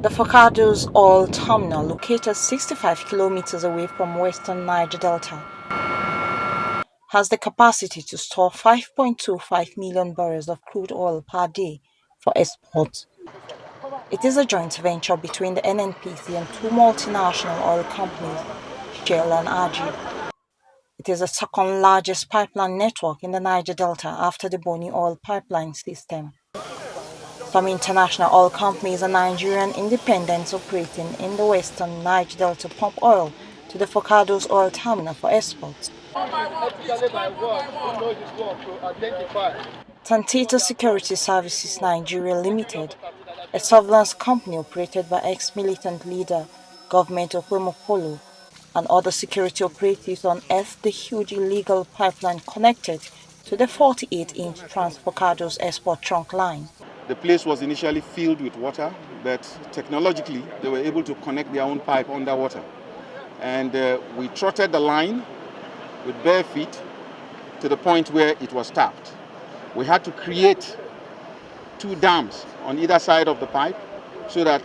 The Forcados Oil Terminal, located 65 kilometers away from western Niger Delta, has the capacity to store 5.25 million barrels of crude oil per day for export. It is a joint venture between the NNPC and two multinational oil companies, Shell and RG. It is the second largest pipeline network in the Niger Delta after the Boni oil pipeline system. Some international oil companies and Nigerian independents operating in the western Niger Delta pump oil to the Forcados Oil Terminal for export. Tantita Security Services Nigeria Limited, a surveillance company operated by ex-militant leader Government of Wemokolo, and other security operatives unearthed the huge illegal pipeline connected to the 48-inch Trans-Forcados export trunk line. The place was initially filled with water, but technologically they were able to connect their own pipe underwater. And we trotted the line with bare feet to the point where it was tapped. We had to create two dams on either side of the pipe so that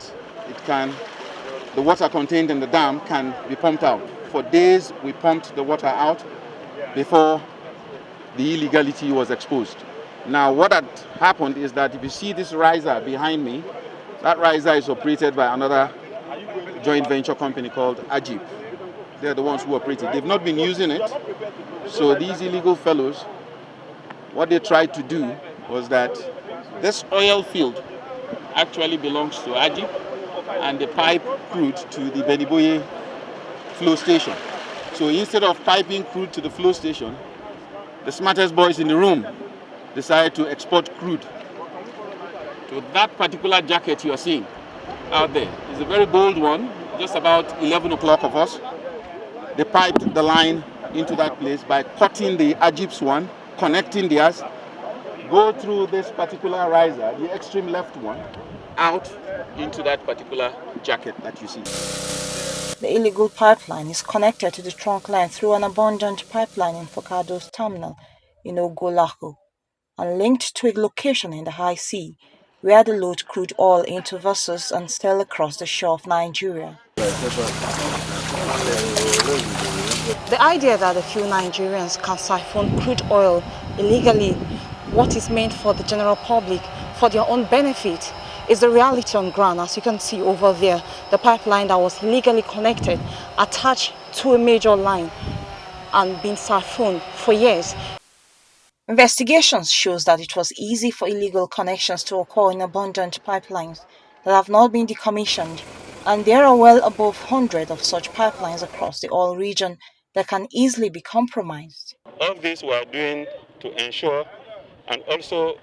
the water contained in the dam can be pumped out. For days we pumped the water out before the illegality was exposed. Now what had happened is that if you see this riser behind me, that riser is operated by another joint venture company called Ajib. They're the ones who operate it. They've not been using it. So these illegal fellows, what they tried to do was that this oil field actually belongs to Ajib, and they pipe crude to the Beniboye flow station. So instead of piping crude to the flow station, the smartest boys in the room decided to export crude to that particular jacket you are seeing out there. It's a very bold one, just about 11 o'clock of us. They piped the line into that place by cutting the Ajib's one, connecting theirs, go through this particular riser, the extreme left one, out into that particular jacket that you see. The illegal pipeline is connected to the trunk line through an abundant pipeline in Forcados Terminal in Ogolaho and linked to a location in the high sea where they load crude oil into vessels and sail across the shore of Nigeria. The idea that a few Nigerians can siphon crude oil illegally, what is meant for the general public, for their own benefit, is the reality on ground. As you can see over there, the pipeline that was illegally connected, attached to a major line and been siphoned for years. Investigations shows that it was easy for illegal connections to occur in abundant pipelines that have not been decommissioned, and there are well above 100 of such pipelines across the oil region that can easily be compromised. All this we are doing to ensure and also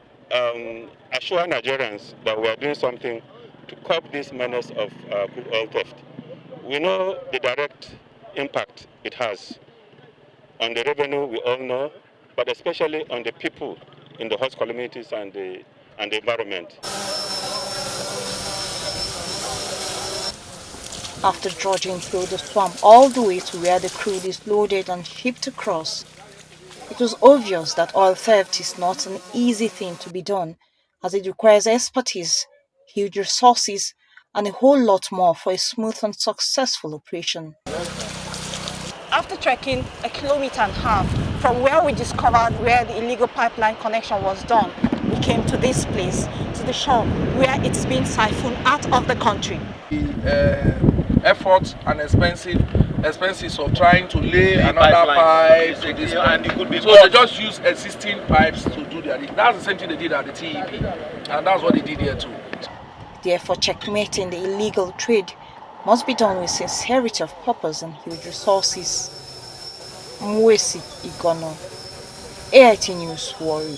assure Nigerians that we are doing something to curb this menace of crude oil theft. We know the direct impact it has on the revenue, we all know, but especially on the people in the host communities and the environment. After trudging through the swamp all the way to where the crude is loaded and shipped across, it was obvious that oil theft is not an easy thing to be done, as it requires expertise, huge resources, and a whole lot more for a smooth and successful operation. After trekking 1.5 kilometers from where we discovered where the illegal pipeline connection was done, we came to this place, to the shore, where it's been siphoned out of the country. Effort and expenses of trying to lay another pipe to this pipe. So they just use existing pipes to do their thing. That's the same thing they did at the TEP, and that's what they did here too. Therefore, checkmating the illegal trade must be done with sincerity of purpose and huge resources. Mwesi Igono, AIT News Warrior.